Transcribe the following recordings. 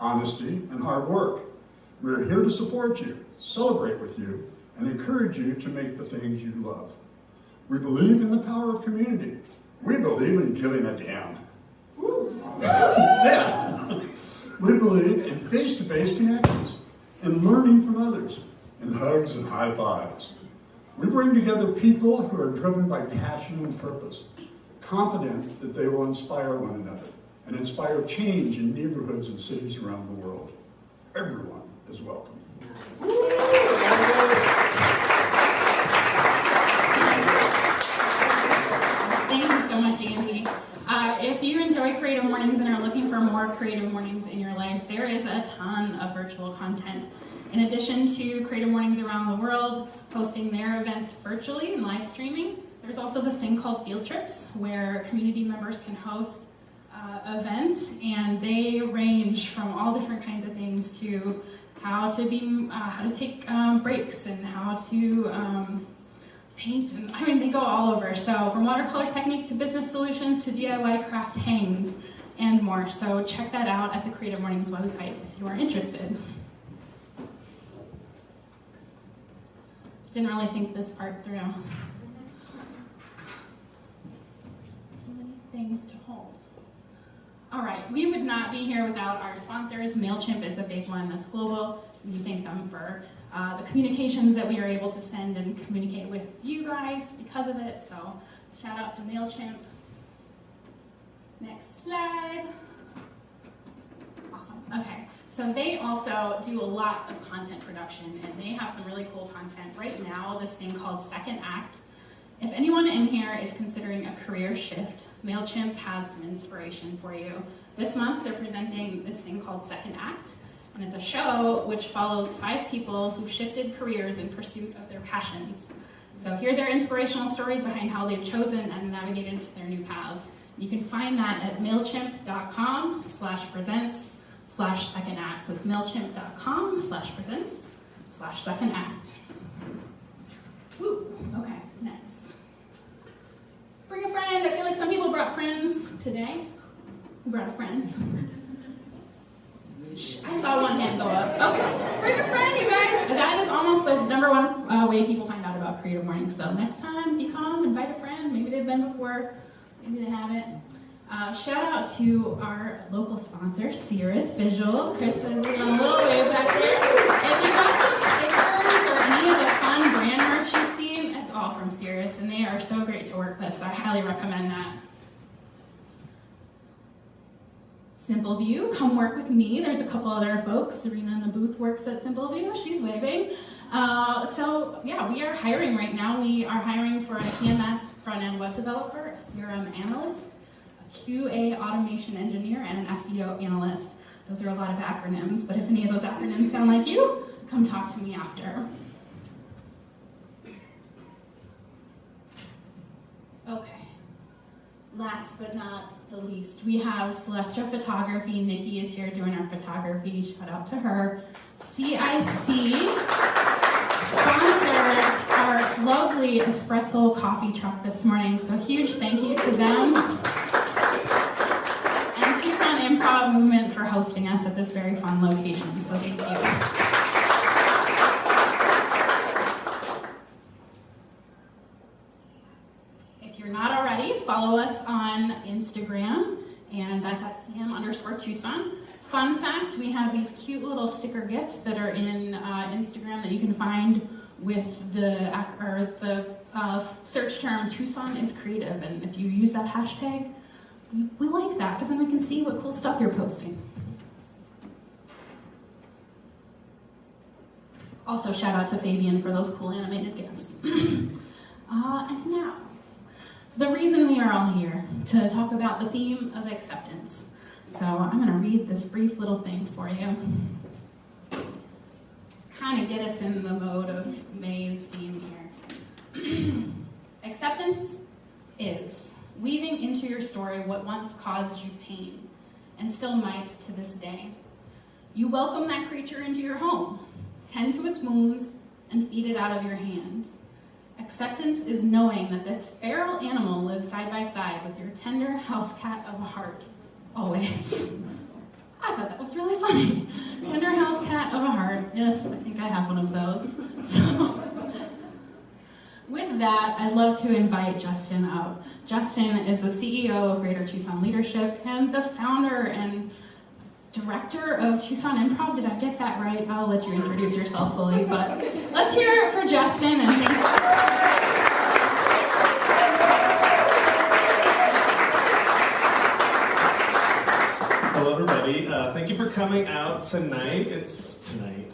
honesty, and hard work. We're here to support you, celebrate with you, and encourage you to make the things you love. We believe in the power of community. We believe in giving a damn. Yeah. We believe in face-to-face connections, in learning from others, in hugs and high fives. We bring together people who are driven by passion and purpose, confident that they will inspire one another and inspire change in neighborhoods and cities around the world. Everyone is welcome. Thank you so much, Andy. If you enjoy Creative Mornings and are looking for more Creative Mornings in your life, there is a ton of virtual content. In addition to Creative Mornings around the world, hosting their events virtually and live streaming, there's also this thing called field trips, where community members can host events, and they range from all different kinds of things to how to take breaks and how to paint, and I mean, they go all over. So from watercolor technique to business solutions to DIY craft hangs and more. So check that out at the Creative Mornings website if you are interested. Didn't really think this part through. So many things to hold. All right, we would not be here without our sponsors. MailChimp is a big one that's global. We thank them for the communications that we are able to send and communicate with you guys because of it. So shout out to MailChimp. Next slide. Awesome, okay. So they also do a lot of content production, and they have some really cool content. Right now, this thing called Second Act. If anyone in here is considering a career shift, MailChimp has some inspiration for you. This month, they're presenting this thing called Second Act, and it's a show which follows 5 people who shifted careers in pursuit of their passions. So here are their inspirational stories behind how they've chosen and navigated to their new paths. You can find that at MailChimp.com/presents/second act. That's MailChimp.com/presents/second act. Woo, okay, next. Bring a friend. I feel like some people brought friends today. Who brought a friend? I saw one hand go up. Okay, bring a friend, you guys. That is almost the #1 way people find out about Creative Mornings. So next time, if you come, invite a friend. Maybe they've been before, maybe they haven't. Shout out to our local sponsor, Cirrus Visual. Chris is doing a little wave back there. If you got some stickers or any of the fun brand merch you've seen, it's all from Cirrus, and they are so great to work with, so I highly recommend that. Simple View, come work with me. There's a couple other folks. Serena in the booth works at Simple View. She's waving. So yeah, we are hiring right now. We are hiring for a CMS front-end web developer, a CRM analyst, QA automation engineer, and an SEO analyst. Those are a lot of acronyms, but if any of those acronyms sound like you, come talk to me after. Okay, last but not the least, we have Celestia Photography. Nikki is here doing our photography. Shout out to her. CIC sponsored our lovely espresso coffee truck this morning, so huge thank you to them. Tucson Improv Movement for hosting us at this very fun location, so thank you. If you're not already, follow us on Instagram, and that's at Sam_Tucson. Fun fact, we have these cute little sticker gifts that are in Instagram that you can find with the search term Tucson is creative, and if you use that hashtag, we like that, because then we can see what cool stuff you're posting. Also, shout out to Fabian for those cool animated gifts. And now, the reason we are all here to talk about the theme of acceptance. So I'm going to read this brief little thing for you. Kind of get us in the mode of May's theme here. Acceptance is weaving into your story what once caused you pain, and still might to this day. You welcome that creature into your home, tend to its wounds, and feed it out of your hand. Acceptance is knowing that this feral animal lives side by side with your tender house cat of a heart, always. I thought that was really funny. Tender house cat of a heart. Yes, I think I have one of those. So, with that, I'd love to invite Justin up. Justin is the CEO of Greater Tucson Leadership and the founder and director of Tucson Improv. Did I get that right? I'll let you introduce yourself fully, but let's hear it for Justin and thank you. Hello, everybody. Thank you for coming out tonight. It's tonight.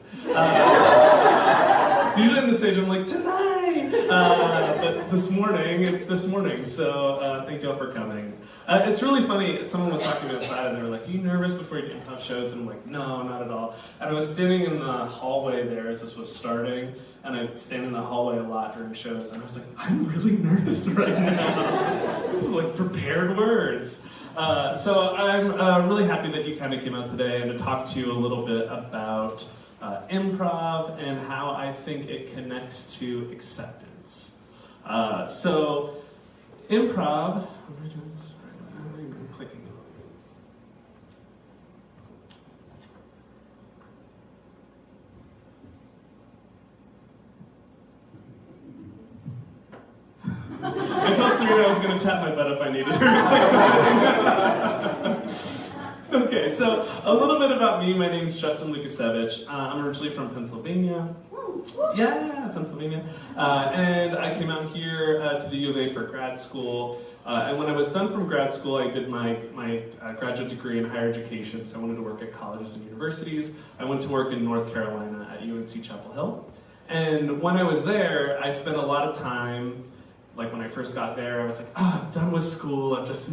Usually on the stage, I'm like, tonight! But this morning, it's this morning, so thank you all for coming. It's really funny, someone was talking to me outside, and they were like, are you nervous before you do improv shows? And I'm like, no, not at all. And I was standing in the hallway there as this was starting, and I stand in the hallway a lot during shows, and I was like, I'm really nervous right now. This is like prepared words. So I'm really happy that you kind of came out today and to talk to you a little bit about improv and how I think it connects to acceptance. So improv, am I doing this right? I'm clicking on I told Serena I was going to tap my butt if I needed her to click. Okay, so a little bit about me. My name is Justin Lukasewicz. I'm originally from Pennsylvania. Yeah, Pennsylvania. And I came out here to the U of A for grad school. And when I was done from grad school, I did my graduate degree in higher education. So I wanted to work at colleges and universities. I went to work in North Carolina at UNC Chapel Hill. And when I was there, I spent a lot of time. Like when I first got there, I was like, I'm done with school. I've just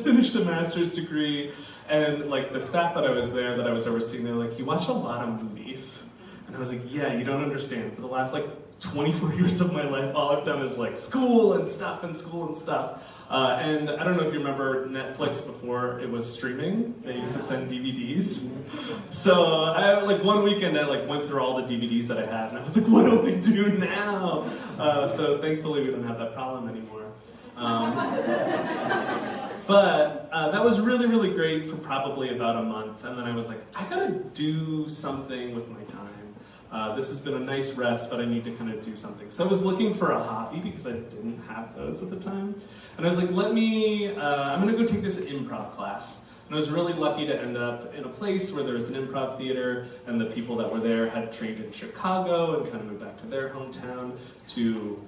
finished a master's degree. And like the staff that I was there, that I was overseeing, they're like, you watch a lot of movies. And I was like, yeah, you don't understand. For the last 24 years of my life, all I've done is school and stuff and school and stuff. And I don't know if you remember Netflix before it was streaming. They used to send DVDs. So I one weekend I went through all the DVDs that I had, and I was like, what do we do now? So thankfully we don't have that problem anymore. But that was really, really great for probably about a month, and then I was like, I gotta do something with my time. This has been a nice rest, but I need to kind of do something. So I was looking for a hobby because I didn't have those at the time. And I was like, I'm gonna go take this improv class. And I was really lucky to end up in a place where there was an improv theater, and the people that were there had trained in Chicago and kind of moved back to their hometown to,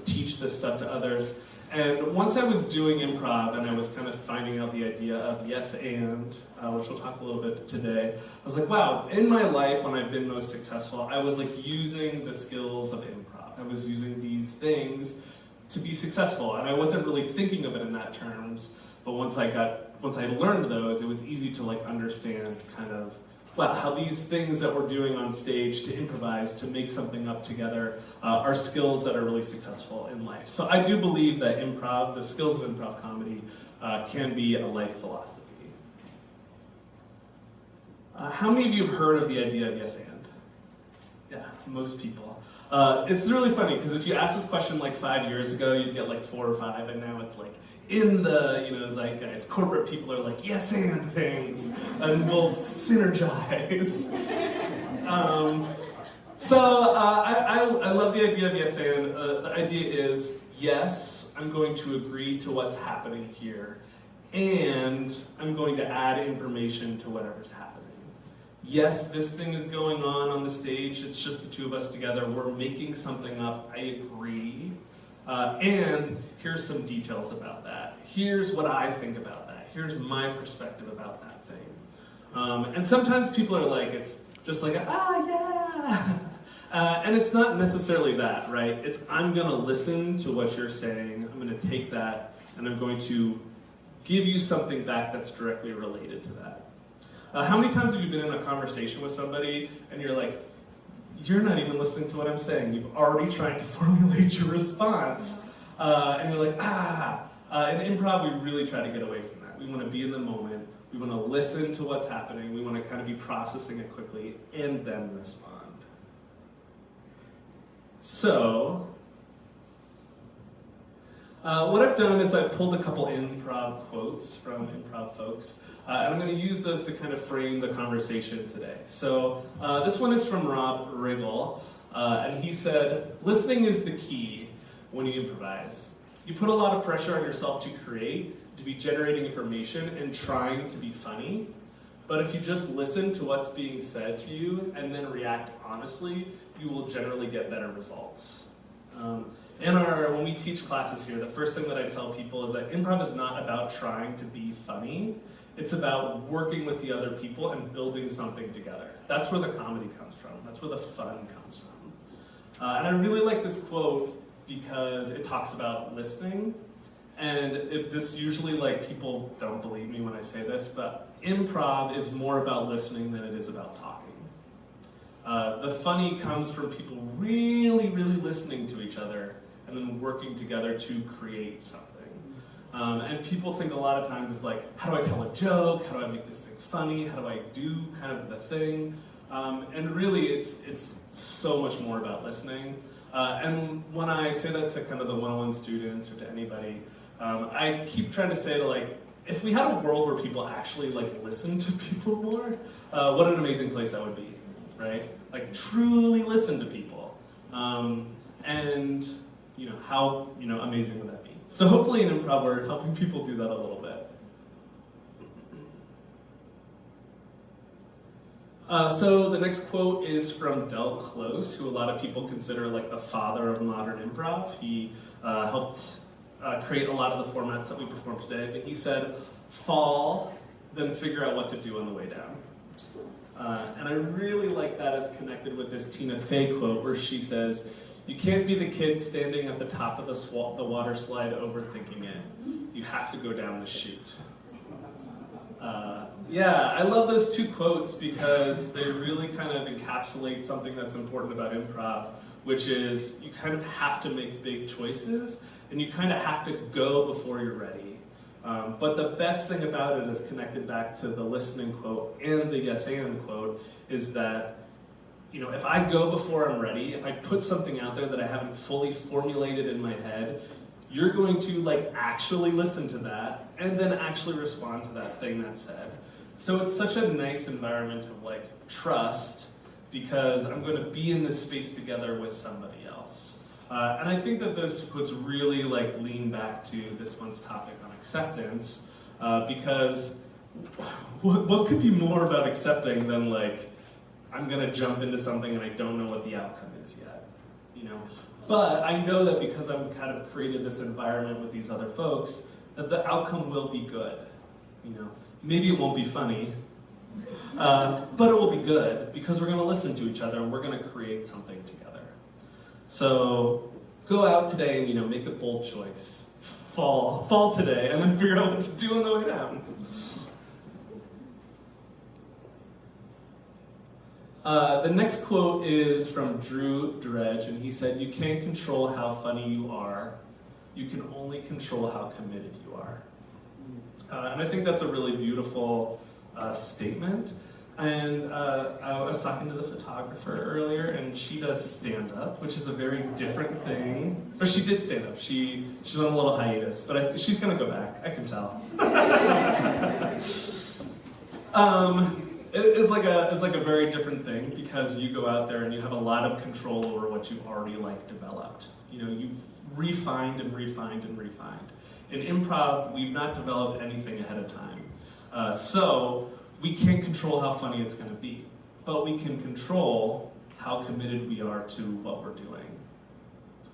teach this stuff to others. And once I was doing improv and I was kind of finding out the idea of yes and, which we'll talk a little bit today, I was like, wow, in my life when I've been most successful, I was using the skills of improv. I was using these things to be successful, and I wasn't really thinking of it in that terms, but once I learned those, it was easy to understand kind of how these things that we're doing on stage to improvise, to make something up together, are skills that are really successful in life. So I do believe that improv, the skills of improv comedy, can be a life philosophy. How many of you have heard of the idea of yes and? Yeah, most people. It's really funny, because if you asked this question 5 years ago, you'd get 4 or 5, and now it's in the zeitgeist, corporate people are like, yes and things, and we'll synergize. So I love the idea of yes and. The idea is, yes, I'm going to agree to what's happening here, and I'm going to add information to whatever's happening. Yes, this thing is going on the stage, it's just the two of us together, we're making something up, I agree. And here's some details about that. Here's what I think about that. Here's my perspective about that thing. And sometimes people are it's just yeah. And it's not necessarily that, right? It's I'm going to listen to what you're saying. I'm going to take that, and I'm going to give you something back that's directly related to that. How many times have you been in a conversation with somebody, and you're not even listening to what I'm saying. You've already tried to formulate your response. And you're in improv, we really try to get away from that. We want to be in the moment. We want to listen to what's happening. We want to kind of be processing it quickly and then respond. So, what I've done is I've pulled a couple improv quotes from improv folks. And I'm going to use those to kind of frame the conversation today. So this one is from Rob Riggle, and he said, listening is the key when you improvise. You put a lot of pressure on yourself to create, to be generating information and trying to be funny. But if you just listen to what's being said to you and then react honestly, you will generally get better results. When we teach classes here, the first thing that I tell people is that improv is not about trying to be funny. It's about working with the other people and building something together. That's where the comedy comes from. That's where the fun comes from. And I really like this quote because it talks about listening. And this usually, like, people don't believe me when I say this, but improv is more about listening than it is about talking. The funny comes from people really, really listening to each other and then working together to create something. And people think a lot of times it's like, how do I tell a joke? How do I make this thing funny? How do I do kind of the thing? And really, it's so much more about listening. And when I say that to kind of the one-on-one students or to anybody, I keep trying to say to, like, if we had a world where people actually, like, listen to people more, what an amazing place that would be, right? Like, truly listen to people. And, how, amazing would that be? So hopefully in improv, we're helping people do that a little bit. So the next quote is from Del Close, who a lot of people consider like the father of modern improv. He helped create a lot of the formats that we perform today, but he said, fall, then figure out what to do on the way down. And I really like that as connected with this Tina Fey quote where she says, you can't be the kid standing at the top of the water slide overthinking it. You have to go down the chute. Yeah, I love those two quotes because they really kind of encapsulate something that's important about improv, which is you kind of have to make big choices and you kind of have to go before you're ready. But the best thing about it is connected back to the listening quote and the yes and quote is that, if I go before I'm ready, if I put something out there that I haven't fully formulated in my head, you're going to actually listen to that and then actually respond to that thing that's said. So it's such a nice environment of trust because I'm going to be in this space together with somebody else. And I think that those two quotes really lean back to this month's topic on acceptance because what could be more about accepting than I'm going to jump into something and I don't know what the outcome is yet, But I know that because I've kind of created this environment with these other folks, that the outcome will be good, Maybe it won't be funny, but it will be good because we're going to listen to each other and we're going to create something together. So go out today and, make a bold choice. Fall today and then figure out what to do on the way down. The next quote is from Drew Dredge, and he said, you can't control how funny you are. You can only control how committed you are. And I think that's a really beautiful statement. And I was talking to the photographer earlier, and she does stand-up, which is a very different thing. Or she did stand-up. She's on a little hiatus, but she's going to go back. I can tell. It's like a very different thing because you go out there and you have a lot of control over what you've already developed. You've refined and refined and refined. In improv, we've not developed anything ahead of time. So we can't control how funny it's going to be, but we can control how committed we are to what we're doing.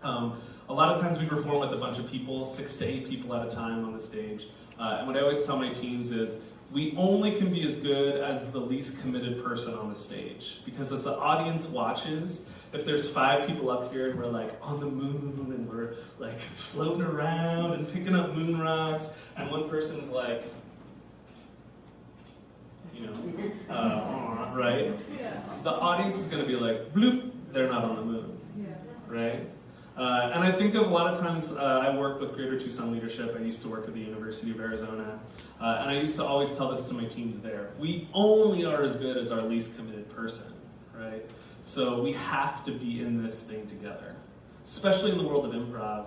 A lot of times we perform with a bunch of people, 6 to 8 people at a time on the stage. And what I always tell my teams is, we only can be as good as the least committed person on the stage. Because as the audience watches, if there's 5 people up here and we're on the moon and we're floating around and picking up moon rocks, and one person's right? Yeah. The audience is going to be bloop, they're not on the moon, right? And I think of a lot of times, I work with Greater Tucson Leadership. I used to work at the University of Arizona. And I used to always tell this to my teams there. We only are as good as our least committed person, right? So we have to be in this thing together. Especially in the world of improv,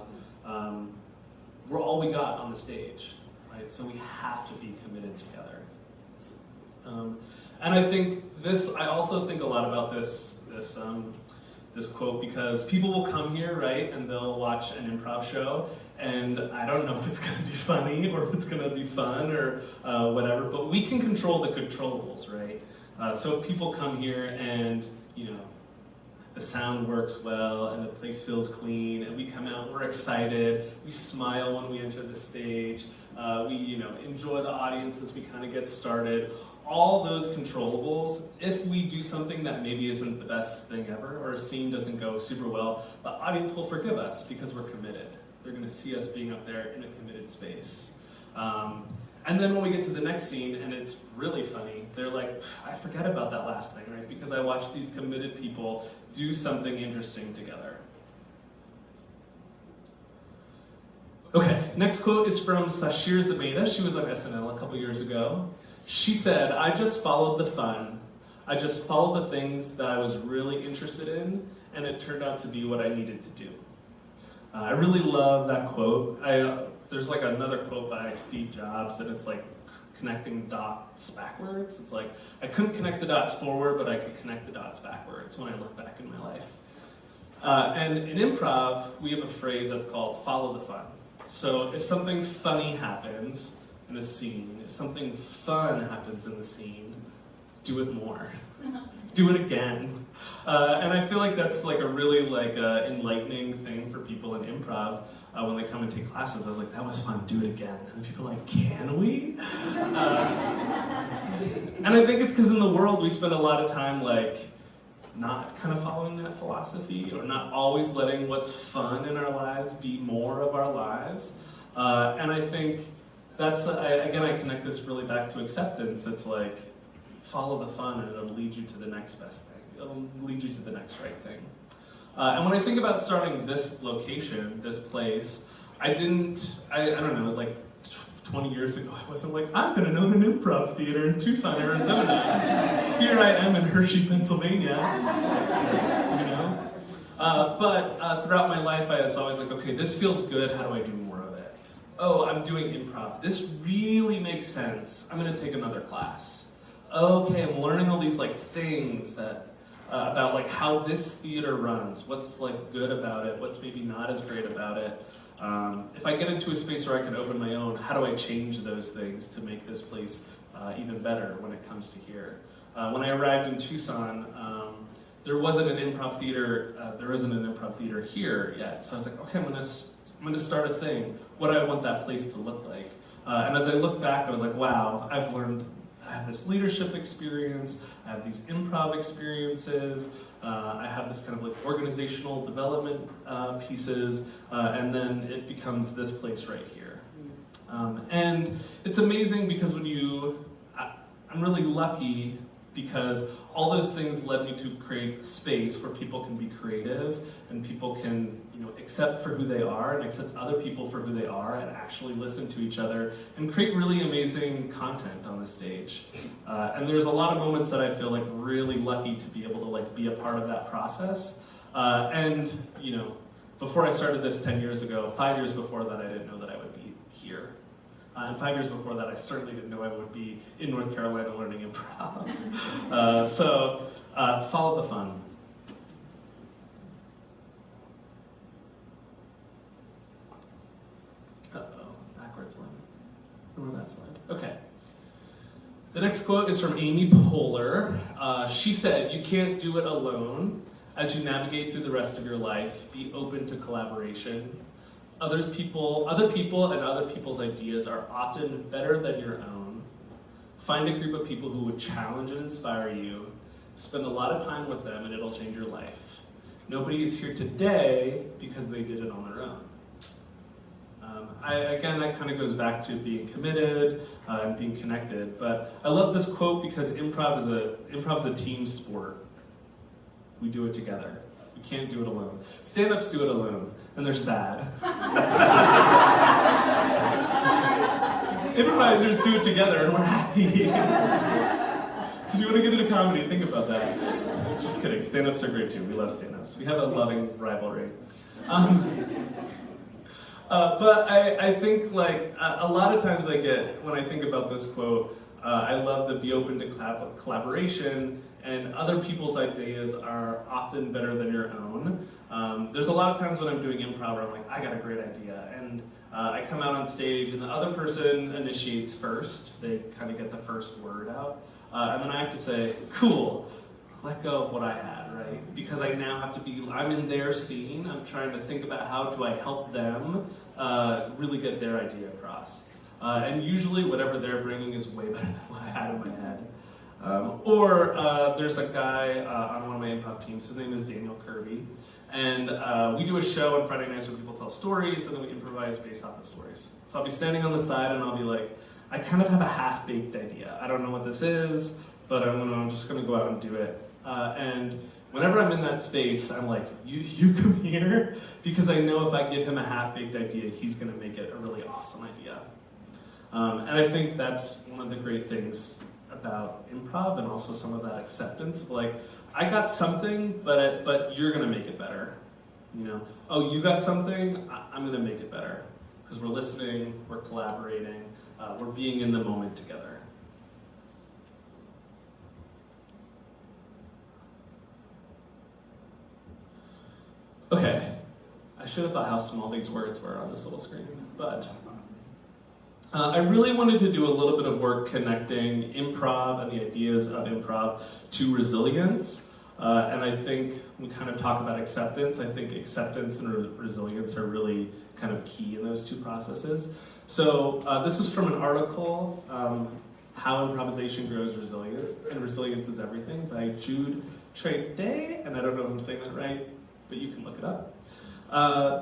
we're all we got on the stage, right? So we have to be committed together. And I also think a lot about this quote, because people will come here, right, and they'll watch an improv show, and I don't know if it's going to be funny or if it's going to be fun or whatever, but we can control the controllables, right? So if people come here and, the sound works well and the place feels clean and we come out, we're excited, we smile when we enter the stage, we enjoy the audience as we kind of get started. All those controllables, if we do something that maybe isn't the best thing ever, or a scene doesn't go super well, the audience will forgive us because we're committed. They're going to see us being up there in a committed space. And then when we get to the next scene and it's really funny, they're like, I forget about that last thing, right? Because I watched these committed people do something interesting together. Okay, next quote is from Sashir Zameda. She was on SNL a couple years ago. She said, I just followed the fun. I just followed the things that I was really interested in, and it turned out to be what I needed to do. I really love that quote. There's like another quote by Steve Jobs, and it's like connecting dots backwards. It's like, I couldn't connect the dots forward, but I could connect the dots backwards when I look back in my life. And in improv, we have a phrase that's called follow the fun. So if something funny happens in a scene, if something fun happens in the scene, do it more. Do it again. And I feel like that's like a really enlightening thing for people in improv. When they come and take classes, I was like, that was fun, do it again. And people are like, can we? And I think it's because in the world we spend a lot of time not kind of following that philosophy, or not always letting what's fun in our lives be more of our lives. And I think that's, I connect this really back to acceptance. It's like, follow the fun and it'll lead you to the next best thing. It'll lead you to the next right thing. And when I think about starting this location, this place, I don't know, 20 years ago, I wasn't like, I'm going to own an improv theater in Tucson, Arizona. Here I am in Hershey, Pennsylvania. But throughout my life, I was always like, okay, this feels good, how do I do more of it? Oh, I'm doing improv. This really makes sense. I'm going to take another class. Okay, I'm learning all these things that about how this theater runs, what's good about it, what's maybe not as great about it. If I get into a space where I can open my own, how do I change those things to make this place even better when it comes to here? When I arrived in Tucson, there wasn't an improv theater here yet. So I was like, okay, I'm gonna start a thing. What do I want that place to look like? And as I look back, I was like, wow, I have this leadership experience, I have these improv experiences, I have this kind of organizational development pieces, and then it becomes this place right here. And it's amazing because I'm really lucky because all those things led me to create space where people can be creative and people can accept for who they are and accept other people for who they are and actually listen to each other and create really amazing content on the stage. And there's a lot of moments that I feel really lucky to be able to be a part of that process. And before I started this 10 years ago, 5 years before that, I didn't know that I would be here. And 5 years before that, I certainly didn't know I would be in North Carolina learning improv. So follow the fun. Uh-oh, backwards one. Remember that slide. Okay. The next quote is from Amy Poehler. She said, "You can't do it alone. As you navigate through the rest of your life, be open to collaboration. Other people and other people's ideas are often better than your own. Find a group of people who would challenge and inspire you. Spend a lot of time with them and it'll change your life. Nobody is here today because they did it on their own." That kind of goes back to being committed and being connected. But I love this quote because improv is a team sport. We do it together. We can't do it alone. Stand-ups do it alone, and they're sad. Improvisers do it together, and we're happy. So if you want to get into comedy, think about that. Just kidding. Stand-ups are great too. We love stand-ups. We have a loving rivalry. But I think a lot of times when I think about this quote, I love the be open to collaboration, and other people's ideas are often better than your own. There's a lot of times when I'm doing improv where I'm like, I got a great idea, and I come out on stage and the other person initiates first. They kind of get the first word out. And then I have to say, cool, let go of what I had, right? Because I now have to be, I'm in their scene. I'm trying to think about how do I help them really get their idea across. And usually whatever they're bringing is way better than what I had in my head. There's a guy on one of my improv teams, his name is Daniel Kirby. And we do a show on Friday nights where people tell stories, and then we improvise based off the stories. So I'll be standing on the side and I'll be like, I kind of have a half-baked idea. I don't know what this is, but I'm just gonna go out and do it. And whenever I'm in that space, I'm like, you come here, because I know if I give him a half-baked idea, he's gonna make it a really awesome idea. And I think that's one of the great things about improv, and also some of that acceptance of like, I got something, but you're gonna make it better. You know, oh, you got something, I'm gonna make it better. Because we're listening, we're collaborating, we're being in the moment together. Okay, I should have thought how small these words were on this little screen, but I really wanted to do a little bit of work connecting improv and the ideas of improv to resilience. And I think we kind of talk about acceptance. I think acceptance and resilience are really kind of key in those two processes. So this is from an article, How Improvisation Grows Resilience, and Resilience is Everything, by Jude Trade, and I don't know if I'm saying that right, but you can look it up.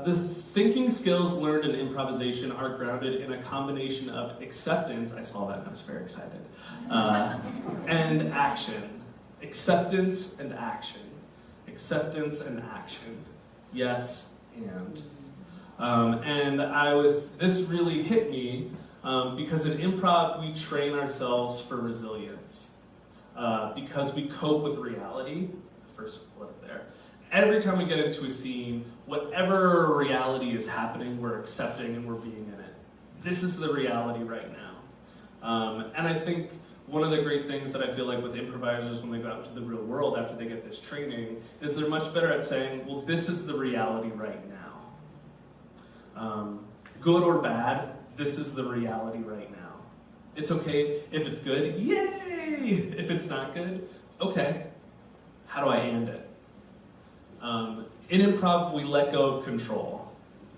The thinking skills learned in improvisation are grounded in a combination of acceptance, I saw that and I was very excited, and action. Acceptance and action. Acceptance and action. Yes, and. This really hit me because in improv we train ourselves for resilience because we cope with reality. First bullet there. Every time we get into a scene, whatever reality is happening, we're accepting and we're being in it. This is the reality right now. And I think one of the great things that I feel like with improvisers when they go out into the real world after they get this training is they're much better at saying, well, this is the reality right now. Good or bad, this is the reality right now. It's okay if it's good, yay! If it's not good, okay, how do I end it? In improv, we let go of control.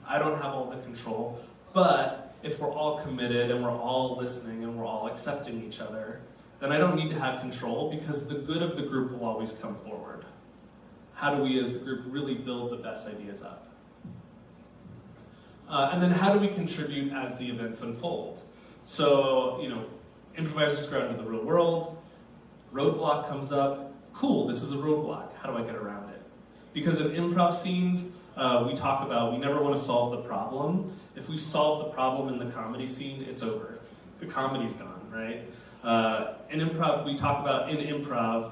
I don't have all the control, but if we're all committed and we're all listening and we're all accepting each other, then I don't need to have control because the good of the group will always come forward. How do we as the group really build the best ideas up? And then how do we contribute as the events unfold? So, improvisers go out into the real world, roadblock comes up, cool, this is a roadblock, how do I get around it? Because in improv scenes, we talk about we never want to solve the problem. If we solve the problem in the comedy scene, it's over. The comedy's gone, right? In improv, we talk about in improv,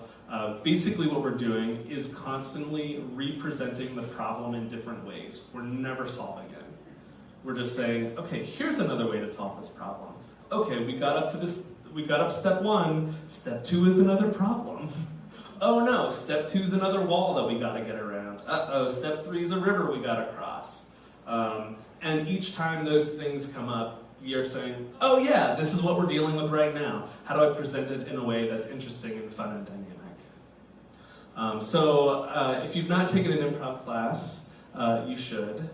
basically what we're doing is constantly representing the problem in different ways. We're never solving it. We're just saying, okay, here's another way to solve this problem. Okay, we got up step one, step two is another problem. Oh no, step two is another wall that we gotta get around. Uh-oh, step three is a river we gotta cross. And each time those things come up, you're saying, oh yeah, this is what we're dealing with right now. How do I present it in a way that's interesting and fun and dynamic? If you've not taken an improv class, you should.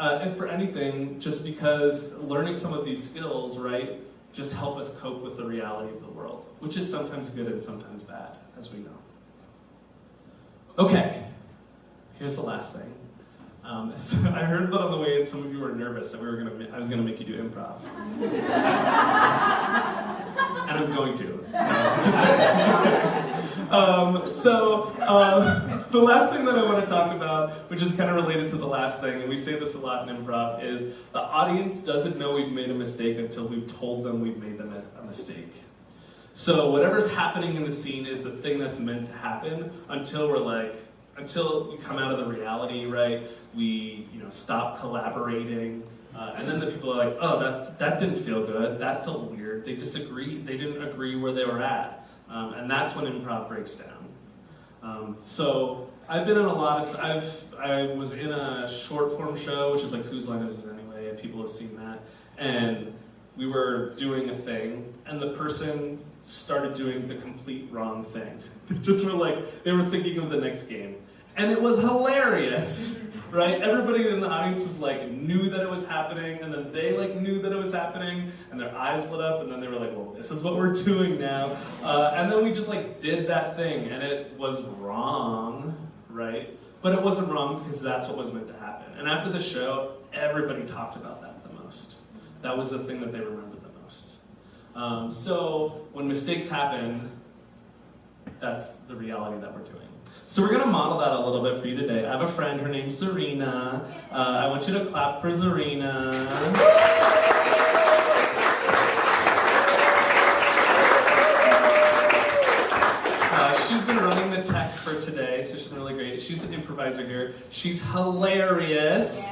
If for anything, just because learning some of these skills, right, just help us cope with the reality of the world, which is sometimes good and sometimes bad, as we know. Okay, here's the last thing. So I heard that on the way in, some of you were nervous that I was gonna make you do improv. And I'm going to. No, just kidding. The last thing that I want to talk about, which is kind of related to the last thing, and we say this a lot in improv, is the audience doesn't know we've made a mistake until we've told them we've made them a mistake. So whatever's happening in the scene is the thing that's meant to happen until we come out of the reality, right? We stop collaborating, And then the people are like, oh, that didn't feel good. That felt weird. They disagreed. They didn't agree where they were at. And that's when improv breaks down. So I've been in a lot of, I was in a short form show, which is like Whose Line Is It Anyway, and people have seen that. And we were doing a thing, and the person started doing the complete wrong thing. They were thinking of the next game. And it was hilarious, right? Everybody in the audience was knew that it was happening, and then they knew that it was happening, and their eyes lit up, and then they were like, well, this is what we're doing now. And then we just did that thing, and it was wrong, right? But it wasn't wrong because that's what was meant to happen. And after the show, everybody talked about that the most. That was the thing that they remembered the most. So when mistakes happen, that's the reality that we're doing. So we're going to model that a little bit for you today. I have a friend, her name's Zarina. I want you to clap for Zarina. She's been running the tech for today, so she's been really great. She's an improviser here. She's hilarious.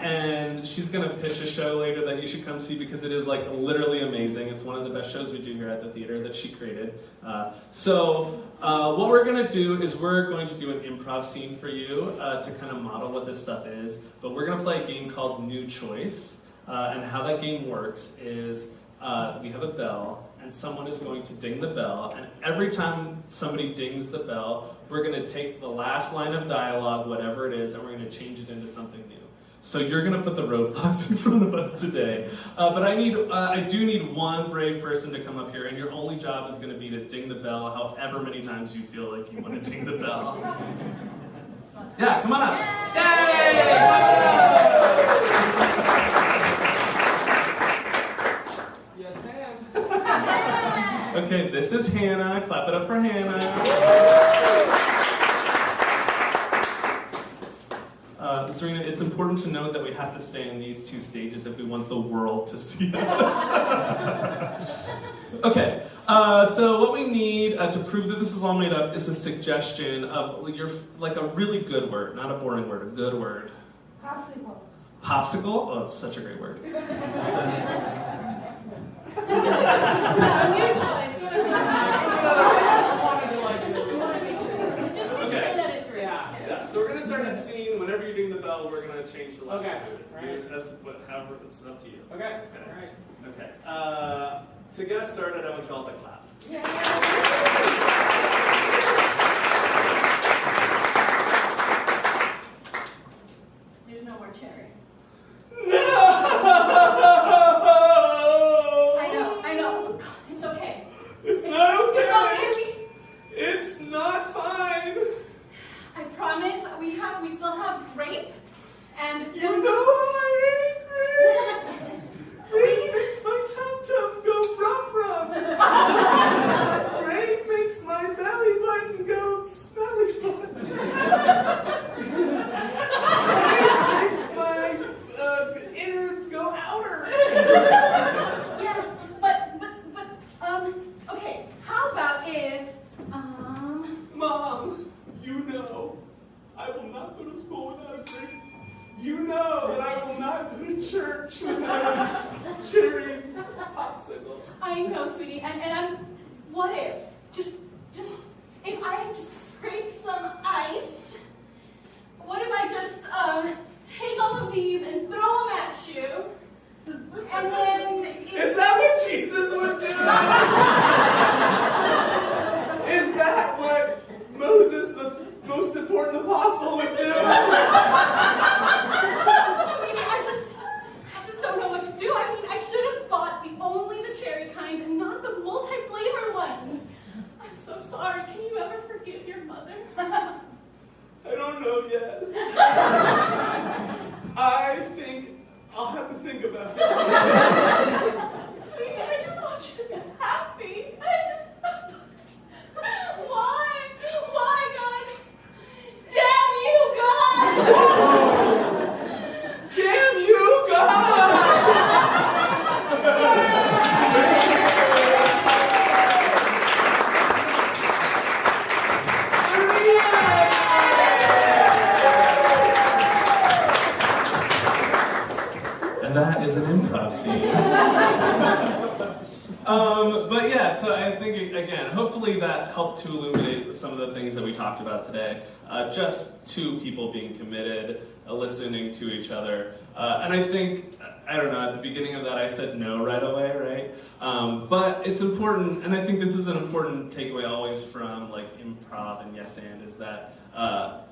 And she's going to pitch a show later that you should come see because it is literally amazing. It's one of the best shows we do here at the theater that she created. So what we're going to do is we're going to do an improv scene for you to kind of model what this stuff is. But we're going to play a game called New Choice. And how that game works is we have a bell, and someone is going to ding the bell, and every time somebody dings the bell, we're going to take the last line of dialogue, whatever it is, and we're going to change it into something new. So you're going to put the roadblocks in front of us today. But I do need one brave person to come up here, and your only job is going to be to ding the bell however many times you feel like you want to ding the bell. Yeah, come on up. Yes, and. Okay, this is Hannah. Clap it up for Hannah. Serena, it's important to note that we have to stay in these two stages if we want the world to see us. Okay, so what we need to prove that this is all made up is a suggestion of a really good word, not a boring word, a good word. Popsicle. Popsicle? Oh, it's such a great word. New choice. So we're going to start a scene. Whenever you're doing the bell, we're going to change the last Okay. word. However, it's up to you. Okay. All right. Okay. To get us started, I want you all to clap. There's no more cherry. No! I know. It's okay. It's not okay. It's okay. It's not fine. I promise we still have grape and You know I hate grape. Grape makes my tum-tum go rum-rum. Grape makes my belly button go smelly button. Grape makes my innards go outer. Yes, but okay. How about if Mom, you know I will not go to school without a grape. You know that I will not go to church without a cherry popsicle. I know, sweetie, and I'm. What if just if I just scrape some ice? What if I just take all of these and throw them at you? And then Is that what Jesus would do? Is that what Moses, the most important apostle, would do? Sweetie, I just don't know what to do. I mean, I should have bought only the cherry kind and not the multi-flavor ones. I'm that helped to illuminate some of the things that we talked about today. Just two people being committed, listening to each other. And I think, I don't know, at the beginning of that I said no right away, right? But it's important, and I think this is an important takeaway always from like improv and yes and, is that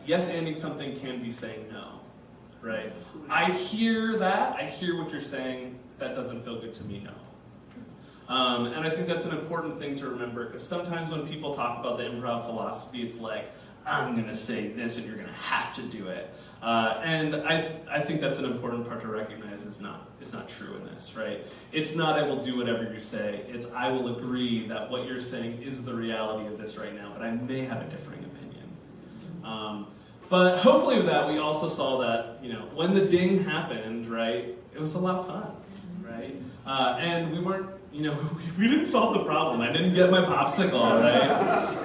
yes anding something can be saying no, right? I hear that, I hear what you're saying, that doesn't feel good to me, no. And I think that's an important thing to remember, because sometimes when people talk about the improv philosophy, it's like, I'm going to say this and you're going to have to do it. And I think that's an important part to recognize is not true in this, right? It's not I will do whatever you say, it's I will agree that what you're saying is the reality of this right now, but I may have a differing opinion. But hopefully with that, we also saw that, you know, when the ding happened, right, it was a lot of fun, right? And we weren't, you know, we didn't solve the problem. I didn't get my popsicle, right?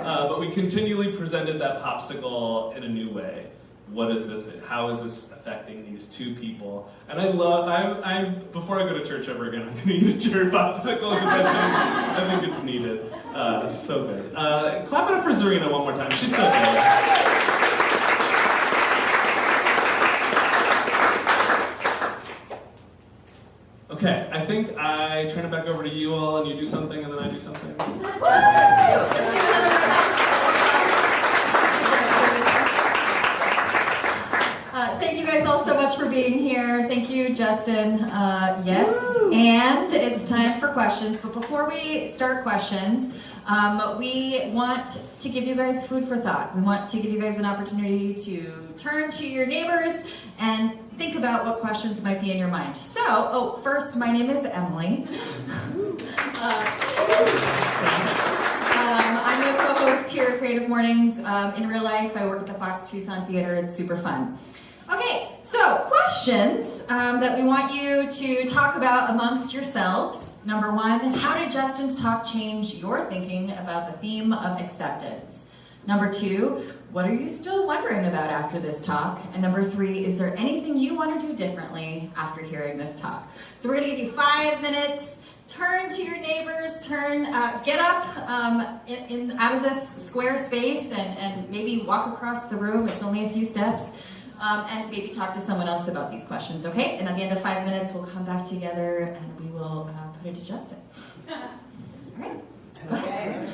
But we continually presented that popsicle in a new way. What is this? How is this affecting these two people? And before I go to church ever again, I'm going to eat a cherry popsicle because I think it's needed. It's so good. Clap it up for Zarina one more time. She's so good. Okay, I think I turn it back over to you all and you do something and then I do something. Thank you guys all so much for being here. Thank you, Justin. Yes, and it's time for questions. But before we start questions, we want to give you guys food for thought. We want to give you guys an opportunity to turn to your neighbors and think about what questions might be in your mind. So, first, my name is Emily. I'm a co-host here at Creative Mornings. In real life, I work at the Fox Tucson Theater. It's super fun. Okay, so questions that we want you to talk about amongst yourselves. Number one, how did Justin's talk change your thinking about the theme of acceptance? Number two, what are you still wondering about after this talk? And number three, is there anything you want to do differently after hearing this talk? So we're going to give you 5 minutes. Turn to your neighbors, get up out of this square space and maybe walk across the room. It's only a few steps. And maybe talk to someone else about these questions, okay? And at the end of 5 minutes, we'll come back together and we will put it to Justin. All right. Okay.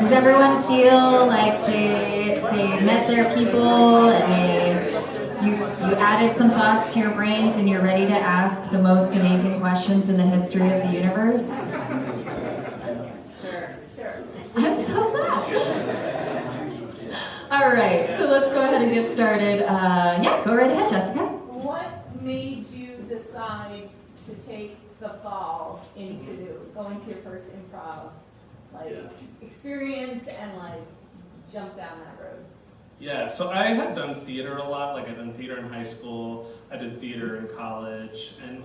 Does everyone feel like they met their people and you added some thoughts to your brains and you're ready to ask the most amazing questions in the history of the universe? Sure. I'm so glad. All right, so let's go ahead and get started. Yeah, go right ahead, Jessica. What made you decide to take the fall into going to your first improv experience and jump down that road? Yeah, so I had done theater a lot. Like, I'd done theater in high school, I did theater in college, and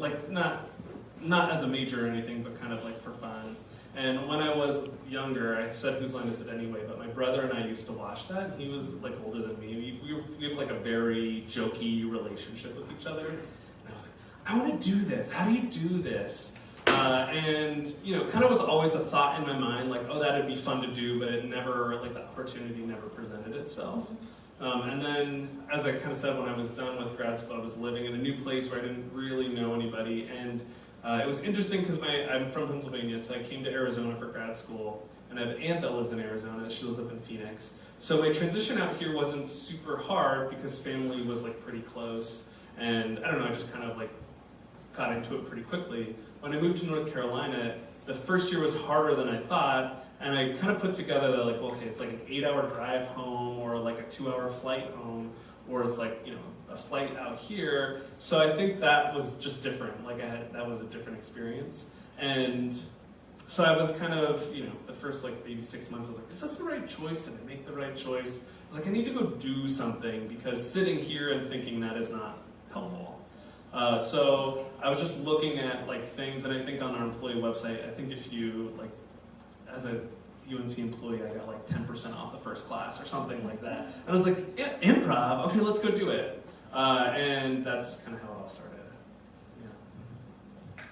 not as a major or anything, but kind of for fun. And when I was younger, I said Whose Line Is It Anyway, but my brother and I used to watch that. He was older than me. We have a very jokey relationship with each other. And I was like, I want to do this. How do you do this? And kind of was always a thought in my mind, oh, that'd be fun to do, but it never, the opportunity never presented itself. And then, as I kind of said, when I was done with grad school, I was living in a new place where I didn't really know anybody, and it was interesting because I'm from Pennsylvania, so I came to Arizona for grad school, and I have an aunt that lives in Arizona. She lives up in Phoenix. So my transition out here wasn't super hard because family was pretty close, and I don't know, I just kind of got into it pretty quickly. When I moved to North Carolina, the first year was harder than I thought, and I kind of put together that okay, it's an 8-hour drive home, or a 2-hour flight home, or it's a flight out here. So I think that was just different. That was a different experience. And so I was kind of, the first maybe 6 months, I was is this the right choice? Did I make the right choice? I was I need to go do something, because sitting here and thinking that is not helpful. So I was just looking at things, and I think on our employee website, I think if you as a UNC employee, I got 10% off the first class or something like that. And I was improv, okay, let's go do it. And that's kind of how it all started. Yeah.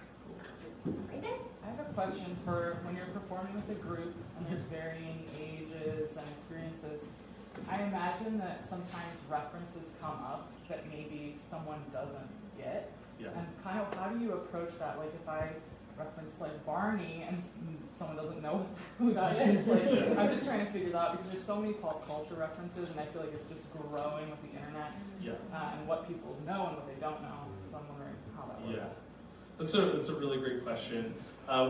I have a question for when you're performing with a group and there's varying ages and experiences. I imagine that sometimes references come up that maybe someone doesn't get. Yeah. And kind of how do you approach that? If I reference Barney and someone doesn't know who that is, I'm just trying to figure that out, because there's so many pop culture references, and I feel it's just growing with the internet. Yeah. And what people know and what they don't know. So I'm wondering how that works. Yeah. That's a really great question.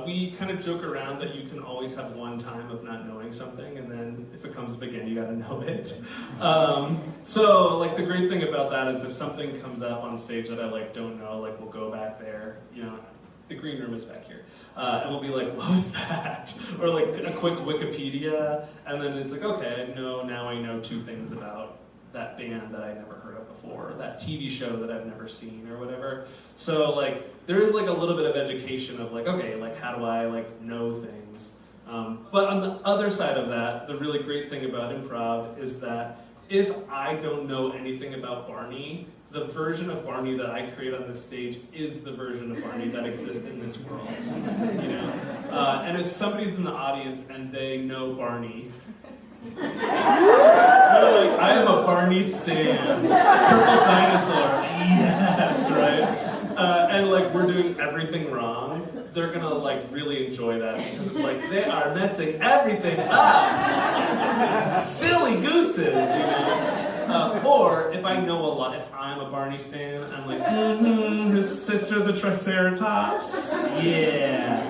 We kind of joke around that you can always have one time of not knowing something, and then if it comes up again, you got to know it. So the great thing about that is if something comes up on stage that I don't know, we'll go back there. The green room is back here, and we'll be what was that? Or a quick Wikipedia, and then it's okay, now I know 2 things about that band that I never heard of before, or that TV show that I've never seen, or whatever. So there is a little bit of education of okay, how do I know things? But on the other side of that, the really great thing about improv is that if I don't know anything about Barney, the version of Barney that I create on this stage is the version of Barney that exists in this world. And if somebody's in the audience and they know Barney, they're I am a Barney stan. Purple dinosaur, yes, right? And we're doing everything wrong, they're gonna really enjoy that, because it's they are messing everything up. Silly gooses, or if I know a lot, if I'm a Barney stan, I'm his sister the Triceratops, yeah.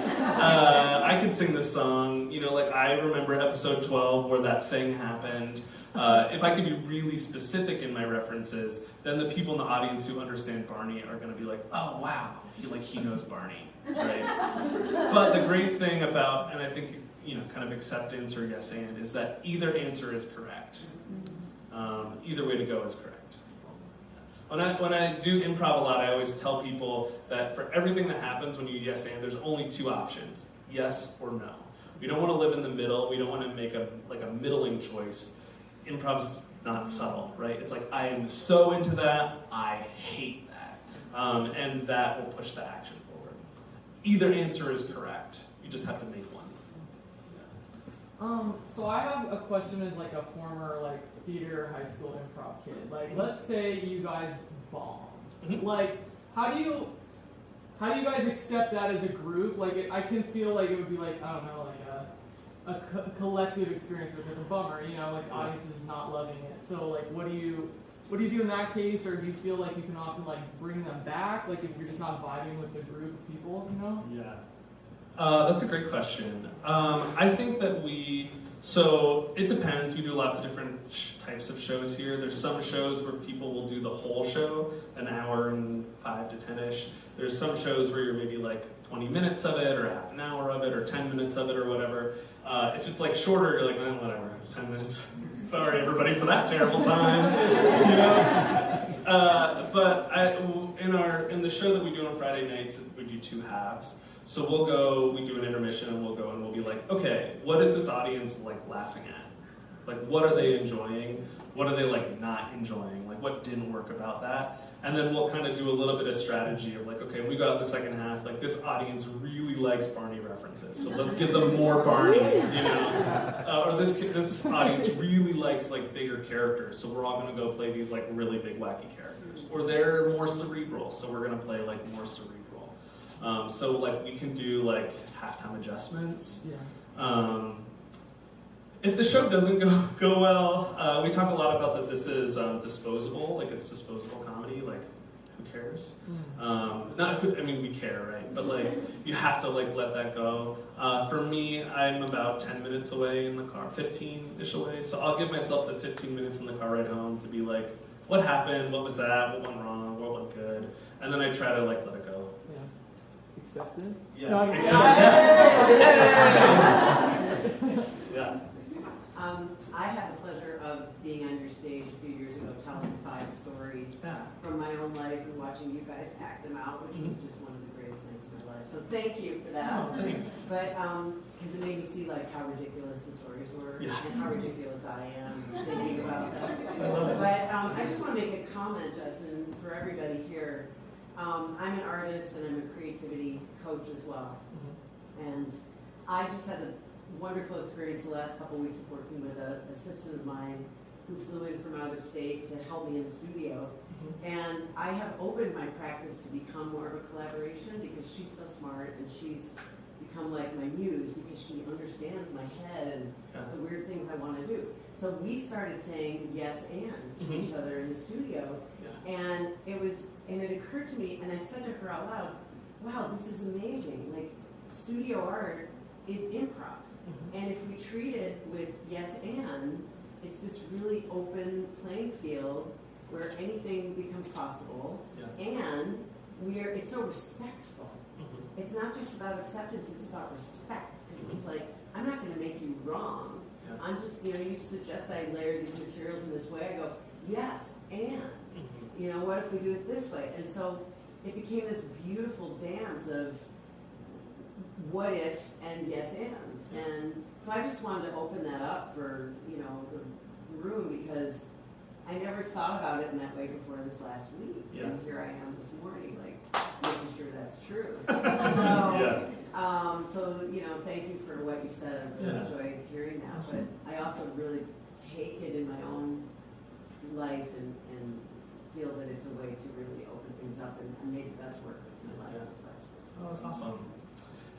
I could sing this song, I remember episode 12 where that thing happened. If I could be really specific in my references, then the people in the audience who understand Barney are going to be oh wow, he knows Barney, right? But the great thing about, and I think kind of acceptance or yes and, is that either answer is correct. Either way to go is correct. When I do improv a lot, I always tell people that for everything that happens when you yes and, there's only 2 options: yes or no. We don't want to live in the middle. We don't want to make a middling choice. Improv's not subtle, right? It's I am so into that, I hate that. And that will push the action forward. Either answer is correct. You just have to make one. So I have a question as a former theater high school improv kid. Let's say you guys bombed. Mm-hmm. How do you how do you guys accept that as a group? Like, I can feel like it would be like, I don't know, like a collective experience with like a bummer, you know, like audience is not loving it. So like, what do you do in that case, or do you feel like you can often like bring them back, like if you're just not vibing with the group of people, you know? Yeah, that's a great question. I think that so it depends. We do lots of different types of shows here. There's some shows where people will do the whole show, an hour and 5 to 10-ish. There's some shows where you're maybe like 20 minutes of it, or half an hour of it, or 10 minutes of it, or whatever. If it's like shorter, you're like, whatever, 10 minutes. Sorry, everybody, for that terrible time. You know? But in the show that we do on Friday nights, we do 2 halves. So we do an intermission, and we'll be like, okay, what is this audience like laughing at? Like, what are they enjoying? What are they like not enjoying? Like, what didn't work about that? And then we'll kind of do a little bit of strategy of like, okay, we got the second half, like this audience really likes Barney references, so let's give them more Barney, you know? Or this audience really likes like bigger characters, so we're all gonna go play these like really big wacky characters. Or they're more cerebral, so we're gonna play like more cerebral. So like we can do like halftime adjustments. Yeah. If the show doesn't go well, we talk a lot about that this is disposable, like it's disposable comedy, like who cares? We care, right? But like you have to like let that go. For me, I'm about 10 minutes away in the car, 15-ish away, so I'll give myself the 15 minutes in the car ride home to be like, what happened, what was that, what went wrong, what went good, and then I try to like let it go. Yeah. Acceptance? Yeah. No, Yeah. I had the pleasure of being on your stage a few years ago telling 5 stories from my own life and watching you guys act them out, which was just one of the greatest nights of my life. So thank you for that. Oh, thanks. But because it made me see like how ridiculous the stories were and how ridiculous I am thinking about them. But I just want to make a comment, Justin, for everybody here. I'm an artist and I'm a creativity coach as well. And I just had a wonderful experience the last couple of weeks of working with an assistant of mine who flew in from out of state to help me in the studio. And I have opened my practice to become more of a collaboration because she's so smart and she's become like my muse because she understands my head and the weird things I want to do. So we started saying yes and to each other in the studio. And it occurred to me, and I said to her out loud, wow, this is amazing. Like, studio art is improv. And if we treat it with yes and, it's this really open playing field where anything becomes possible. And it's so respectful. It's not just about acceptance, it's about respect. Because it's like, I'm not going to make you wrong. I'm just, you suggest I layer these materials in this way. I go, yes, and. What if we do it this way? And so it became this beautiful dance of what if and yes and. And so I just wanted to open that up for, the room because I never thought about it in that way before this last week. And here I am this morning, like, making sure that's true. So, thank you for what you said. I really enjoyed hearing that. Awesome. But I also really take it in my own life and feel that it's a way to really open things up and make the best work of my life this last week. Oh, that's awesome.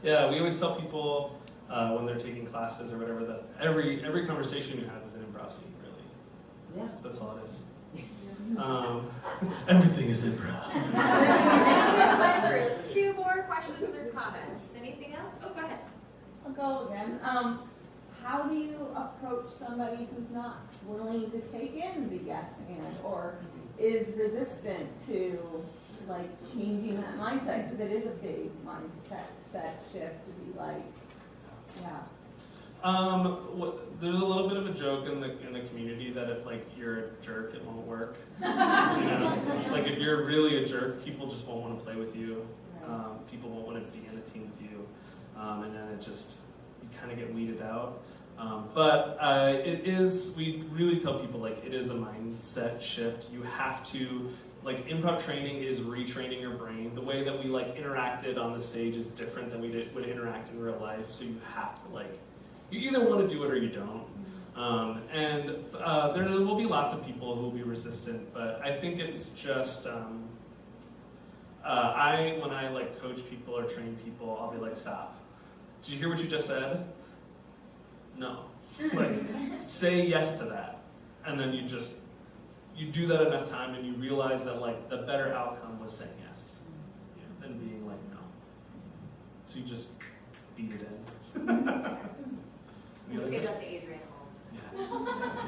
Yeah, we always tell people when they're taking classes or whatever that every conversation you have is an improv scene, really. Yeah. That's all it is. Everything is improv. We have time for 2 more questions or comments. Anything else? Oh, go ahead. I'll go again. How do you approach somebody who's not willing to take in the yes and or is resistant to like changing that mindset? Because it is a big mindset shift to be like, there's a little bit of a joke in the community that if like you're a jerk, it won't work. Like if you're really a jerk, people just won't want to play with you. People won't want to be in a team with you, and then you kind of get weeded out. But we really tell people like it is a mindset shift. You have to, like improv training is retraining your brain. The way that we like interacted on the stage is different than we would interact in real life. So you have to like, you either want to do it or you don't. There will be lots of people who will be resistant, but I think it's just, When I like coach people or train people, I'll be like, stop. Did you hear what you just said? No. Like, say yes to that. And then you do that enough time and you realize that like the better outcome was saying yes than being like no. So you just beat it in. We'll say that to Adrian Hall.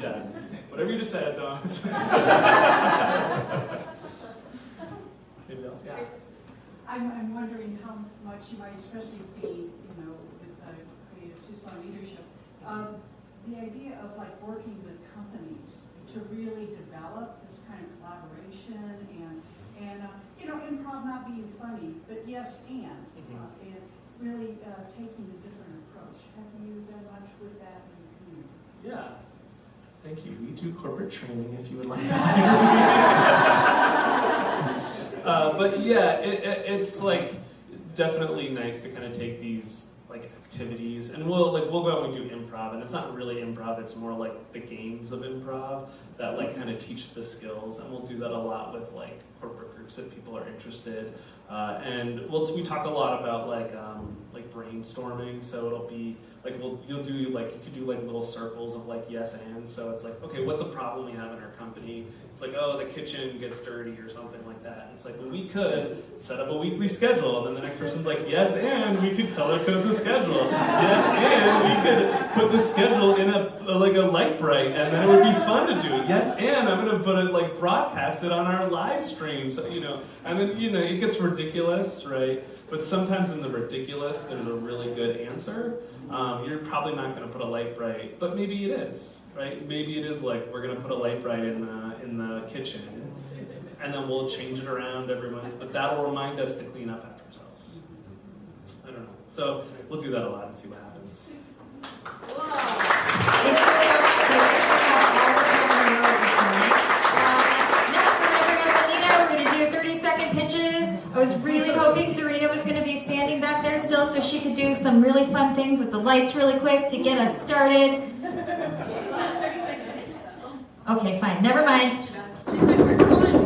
Yeah. Whatever you just said, don't. Anybody else? Yeah. I'm wondering how much you might, especially be, with Creative Tucson leadership, the idea of like working with companies to really develop this kind of collaboration and improv not being funny, but yes and really taking a different approach. Have you done much with that in the community? Yeah. Thank you. We do corporate training if you would like to hire me. But yeah, it's like definitely nice to kind of take these like activities and we'll go out and we do improv, and it's not really improv, it's more like the games of improv that like kind of teach the skills, and we'll do that a lot with like corporate groups if people are interested. And we talk a lot about like brainstorming, so it'll be like you could do like little circles of like yes and, so it's like, okay, what's a problem we have in our company? It's like, oh, the kitchen gets dirty or something like that. It's like, well, we could set up a weekly schedule, and then the next person's like, yes and we could color code the schedule. Yes and we could put the schedule in a light bright, and then it would be fun to do it. Yes and I'm gonna put it like broadcast it on our live streams, and then it gets ridiculous, right? But sometimes in the ridiculous, there's a really good answer. You're probably not going to put a light bright, but maybe it is, right? Maybe it is like, we're going to put a light bright in the kitchen, and then we'll change it around every month, but that'll remind us to clean up after ourselves. I don't know. So we'll do that a lot and see what happens. We're going to do 30-second pitches. I was really hoping Serena was going to be standing back there still so she could do some really fun things with the lights really quick to get us started. Okay, fine. Never mind.